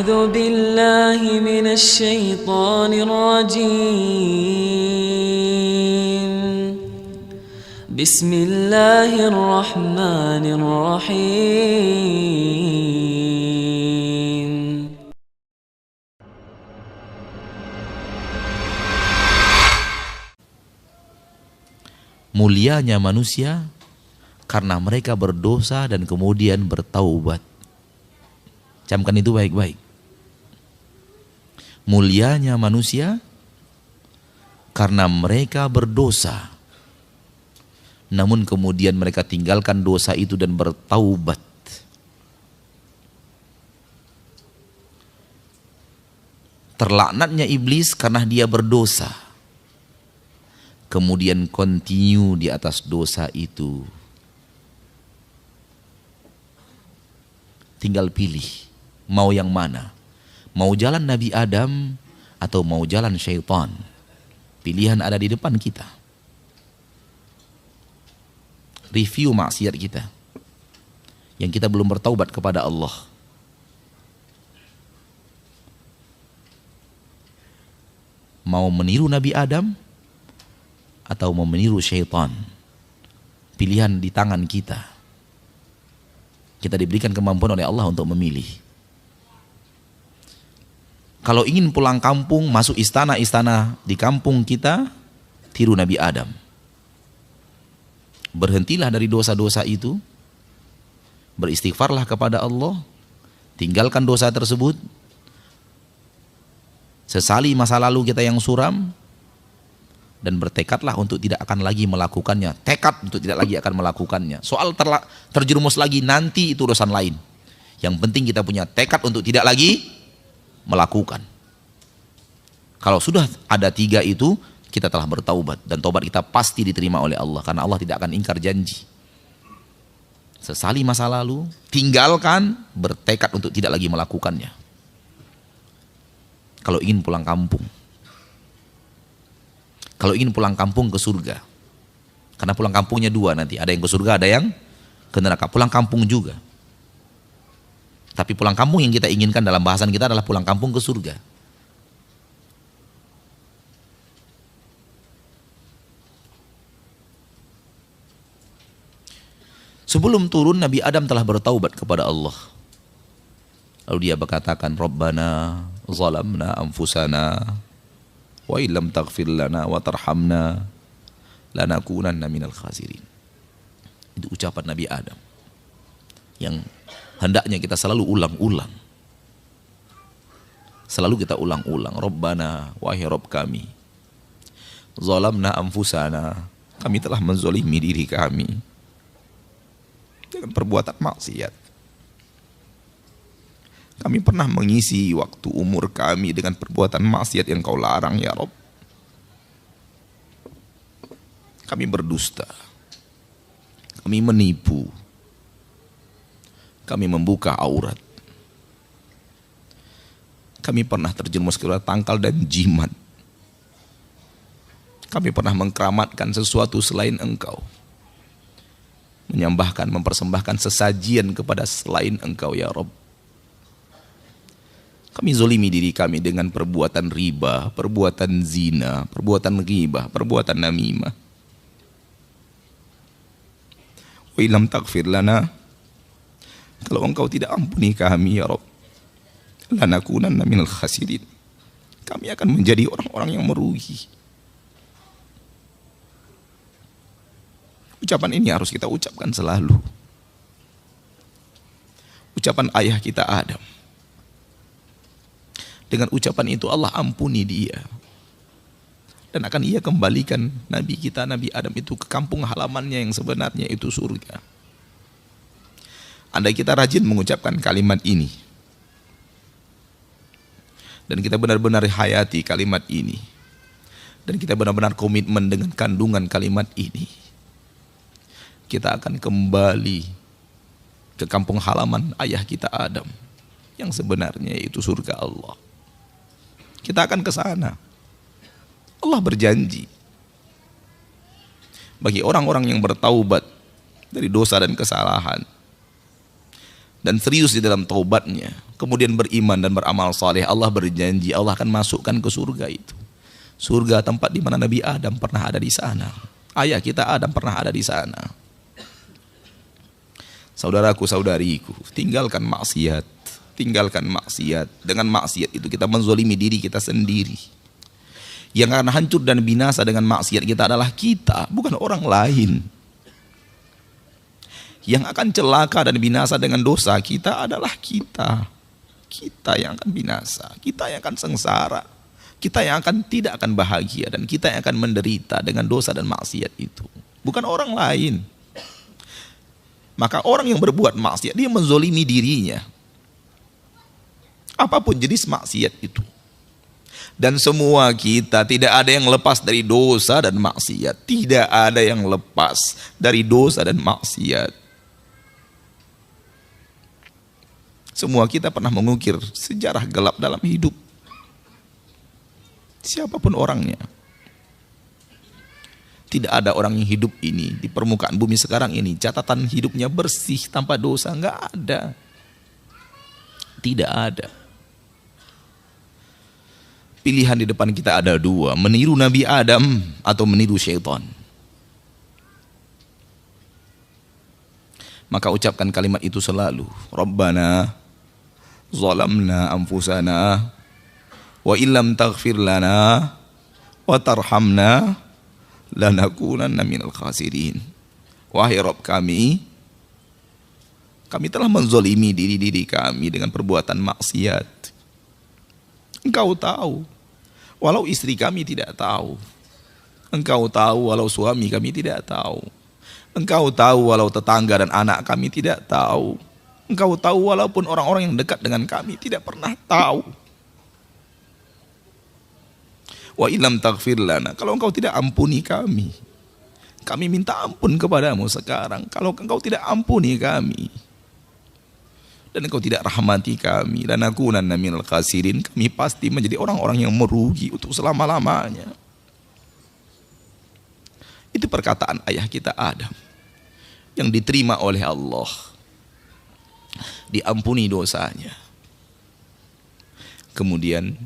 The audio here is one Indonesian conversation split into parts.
أعوذ بالله من الشيطان الرجيم بسم الله الرحمن الرحيم Mulianya manusia karena mereka berdosa dan kemudian bertaubat. Camkan itu baik-baik. Mulianya manusia karena mereka berdosa, namun kemudian mereka tinggalkan dosa itu dan bertaubat. Terlaknatnya iblis karena dia berdosa, kemudian continue di atas dosa itu. Tinggal pilih, mau yang mana? Mau jalan Nabi Adam atau mau jalan syaitan? Pilihan ada di depan kita. Review maksiat kita yang kita belum bertaubat kepada Allah. Mau meniru Nabi Adam atau mau meniru syaitan? Pilihan di tangan kita. Kita diberikan kemampuan oleh Allah untuk memilih. Kalau ingin pulang kampung, masuk istana-istana di kampung kita, tiru Nabi Adam. Berhentilah dari dosa-dosa itu, beristighfarlah kepada Allah, tinggalkan dosa tersebut, sesali masa lalu kita yang suram, dan bertekadlah untuk tidak akan lagi melakukannya. Tekad untuk tidak lagi akan melakukannya. Soal terjerumus lagi nanti itu urusan lain. Yang penting kita punya tekad untuk tidak lagi melakukan. Kalau sudah ada 3 itu, kita telah bertaubat. Dan taubat kita pasti diterima oleh Allah. Karena Allah tidak akan ingkar janji. Sesali masa lalu, tinggalkan, bertekad untuk tidak lagi melakukannya. Kalau ingin pulang kampung. Kalau ingin pulang kampung ke surga. Karena pulang kampungnya 2 nanti. Ada yang ke surga, ada yang ke neraka. Pulang kampung juga. Tapi pulang kampung yang kita inginkan dalam bahasan kita adalah pulang kampung ke surga. Sebelum turun, Nabi Adam telah bertaubat kepada Allah. Lalu dia berkatakan, Rabbana zalamna anfusana wa illam taghfir lana wa tarhamna lanakunanna minal khasirin. Itu ucapan Nabi Adam yang hendaknya kita selalu ulang-ulang. Selalu kita ulang-ulang. Rabbana, wahai Rabb kami, zalamna anfusana, kami telah menzalimi diri kami dengan perbuatan maksiat. Kami pernah mengisi waktu umur kami dengan perbuatan maksiat yang Kau larang, ya Rabb. Kami berdusta. Kami menipu. Kami membuka aurat. Kami pernah terjerumus ke tangkal dan jimat. Kami pernah mengkeramatkan sesuatu selain Engkau. Menyembahkan, mempersembahkan sesajian kepada selain Engkau, ya Rabb. Kami zolimi diri kami dengan perbuatan riba, perbuatan zina, perbuatan ghibah, perbuatan namimah. Wa illam taghfir lana, kalau Engkau tidak ampuni kami, ya Rabb, lanakunanna minal khasirin, kami akan menjadi orang-orang yang merugi. Ucapan ini harus kita ucapkan selalu. Ucapan ayah kita Adam. Dengan ucapan itu Allah ampuni dia. Dan akan ia kembalikan Nabi kita, Nabi Adam itu ke kampung halamannya yang sebenarnya itu surga. Andai kita rajin mengucapkan kalimat ini. Dan kita benar-benar hayati kalimat ini. Dan kita benar-benar komitmen dengan kandungan kalimat ini. Kita akan kembali ke kampung halaman ayah kita Adam. Yang sebenarnya itu surga Allah. Kita akan ke sana. Allah berjanji bagi orang-orang yang bertaubat dari dosa dan kesalahan, dan serius di dalam taubatnya, kemudian beriman dan beramal saleh, Allah berjanji Allah akan masukkan ke surga itu. Surga tempat di mana Nabi Adam pernah ada di sana. Ayah kita Adam pernah ada di sana. Saudaraku, saudariku, tinggalkan maksiat. Tinggalkan maksiat. Dengan maksiat itu kita menzolimi diri kita sendiri. Yang akan hancur dan binasa dengan maksiat kita adalah kita, bukan orang lain. Yang akan celaka dan binasa dengan dosa kita adalah kita. Kita yang akan binasa, kita yang akan sengsara, kita yang tidak akan bahagia, dan kita yang akan menderita dengan dosa dan maksiat itu, bukan orang lain. Maka orang yang berbuat maksiat, dia menzolimi dirinya. Apapun jenis maksiat itu. Dan semua kita, tidak ada yang lepas dari dosa dan maksiat. Tidak ada yang lepas dari dosa dan maksiat. Semua kita pernah mengukir sejarah gelap dalam hidup. Siapapun orangnya. Tidak ada orang yang hidup ini di permukaan bumi sekarang ini catatan hidupnya bersih tanpa dosa. Enggak ada. Tidak ada. Pilihan di depan kita ada dua, meniru Nabi Adam atau meniru syaitan. Maka ucapkan kalimat itu selalu. Rabbana zalamna anfusana wa illam taghfir lana wa tarhamna lanakunanna minal khasirin. Wahai Rabb kami telah menzolimi diri-diri kami dengan perbuatan maksiat. Engkau tahu, walau istri kami tidak tahu. Engkau tahu walau suami kami tidak tahu. Engkau tahu walau tetangga dan anak kami tidak tahu. Engkau tahu walaupun orang-orang yang dekat dengan kami tidak pernah tahu. Wa illam taghfir lana, kalau engkau tidak ampuni kami minta ampun kepadamu sekarang. Kalau engkau tidak ampuni kami dan engkau tidak rahmati kami, lanakunanna minal khasirin, kami pasti menjadi orang-orang yang merugi untuk selama-lamanya. Itu perkataan ayah kita Adam yang diterima oleh Allah, diampuni dosanya. Kemudian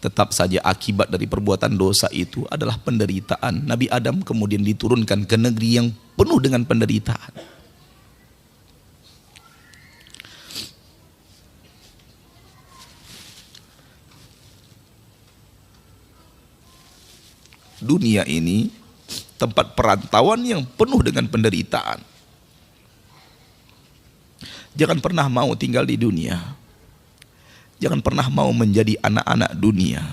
tetap saja akibat dari perbuatan dosa itu adalah penderitaan. Nabi Adam kemudian diturunkan ke negeri yang penuh dengan penderitaan. Dunia ini tempat perantauan yang penuh dengan penderitaan. Jangan pernah mau tinggal di dunia. Jangan pernah mau menjadi anak-anak dunia.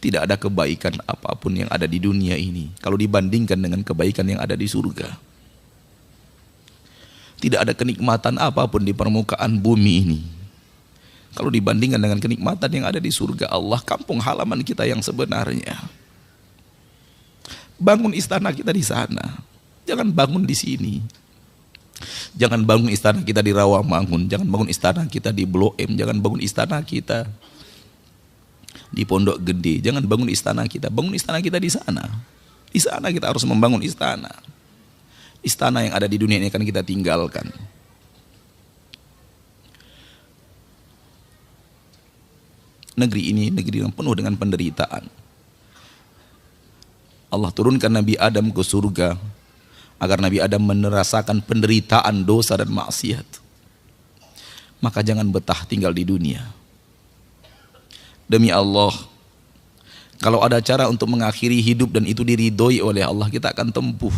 Tidak ada kebaikan apapun yang ada di dunia ini kalau dibandingkan dengan kebaikan yang ada di surga. Tidak ada kenikmatan apapun di permukaan bumi ini kalau dibandingkan dengan kenikmatan yang ada di surga Allah, kampung halaman kita yang sebenarnya. Bangun istana kita di sana. Jangan bangun di sini. Jangan bangun istana kita di Rawamangun. Jangan bangun istana kita di Blok M. Jangan bangun istana kita di Pondok Gede. Jangan bangun istana kita. Bangun istana kita di sana. Di sana kita harus membangun istana. Istana yang ada di dunia ini akan kita tinggalkan. Negeri ini negeri yang penuh dengan penderitaan. Allah turunkan Nabi Adam ke surga agar Nabi Adam merasakan penderitaan dosa dan maksiat. Maka jangan betah tinggal di dunia. Demi Allah, kalau ada cara untuk mengakhiri hidup dan itu diridhoi oleh Allah, kita akan tempuh.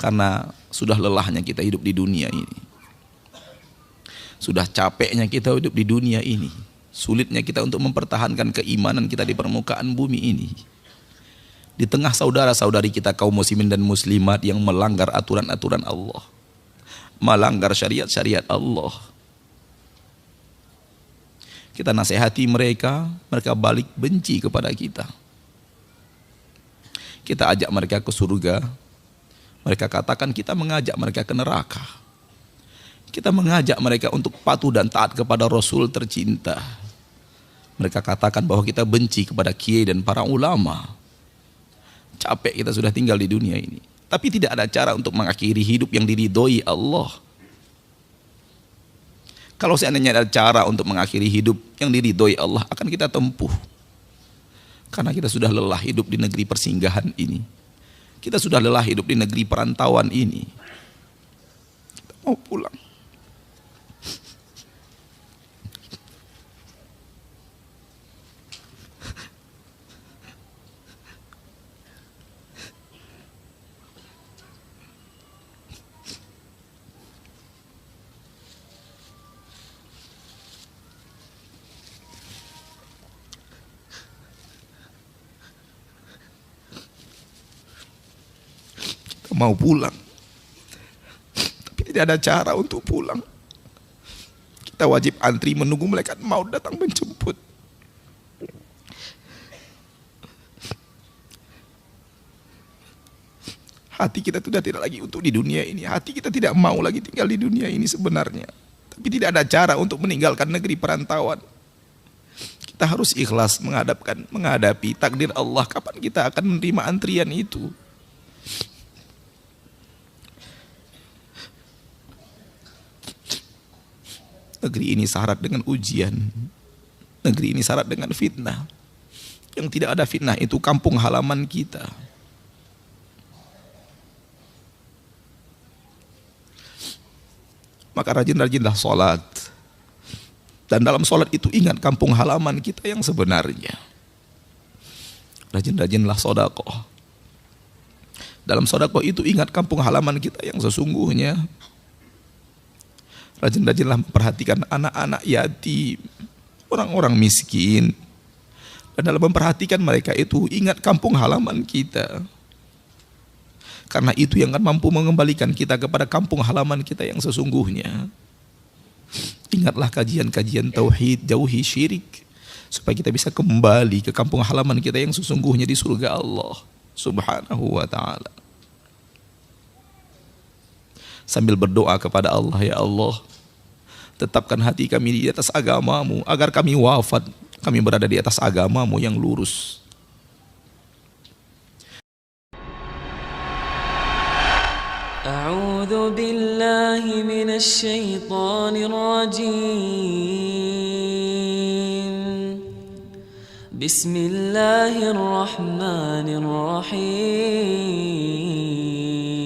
Karena sudah lelahnya kita hidup di dunia ini. Sudah capeknya kita hidup di dunia ini. Sulitnya kita untuk mempertahankan keimanan kita di permukaan bumi ini. Di tengah saudara-saudari kita kaum muslimin dan muslimat yang melanggar aturan-aturan Allah. Melanggar syariat-syariat Allah. Kita nasihati mereka, mereka balik benci kepada kita. Kita ajak mereka ke surga. Mereka katakan kita mengajak mereka ke neraka. Kita mengajak mereka untuk patuh dan taat kepada Rasul tercinta. Mereka katakan bahwa kita benci kepada kiai dan para ulama. capek kita sudah tinggal di dunia ini. Tapi tidak ada cara untuk mengakhiri hidup yang diridhoi Allah. Kalau seandainya ada cara untuk mengakhiri hidup yang diridhoi Allah, akan kita tempuh. Karena kita sudah lelah hidup di negeri persinggahan ini. Kita sudah lelah hidup di negeri perantauan ini. Kita mau pulang. Mau pulang, tapi tidak ada cara untuk pulang. Kita wajib antri menunggu malaikat maut datang menjemput. Hati kita sudah tidak lagi untuk di dunia ini. Hati kita tidak mau lagi tinggal di dunia ini sebenarnya. Tapi tidak ada cara untuk meninggalkan negeri perantauan. Kita harus ikhlas menghadapi takdir Allah. Kapan kita akan menerima antrian itu? Negeri ini syarat dengan ujian. Negeri ini syarat dengan fitnah. Yang tidak ada fitnah itu kampung halaman kita. Maka rajin-rajinlah sholat. Dan dalam sholat itu ingat kampung halaman kita yang sebenarnya. Rajin-rajinlah sedekah. Dalam sedekah itu ingat kampung halaman kita yang sesungguhnya. Rajin-rajinlah memperhatikan anak-anak yatim, orang-orang miskin. Dan dalam memperhatikan mereka itu ingat kampung halaman kita. Karena itu yang akan mampu mengembalikan kita kepada kampung halaman kita yang sesungguhnya. Ingatlah kajian-kajian tauhid, jauhi syirik, supaya kita bisa kembali ke kampung halaman kita yang sesungguhnya di surga Allah Subhanahu wa ta'ala. Sambil berdoa kepada Allah, ya Allah, tetapkan hati kami di atas agamamu, agar kami wafat, kami berada di atas agamamu yang lurus. A'udzu billahi minasy syaithanir rajim. Bismillahirrahmanirrahim.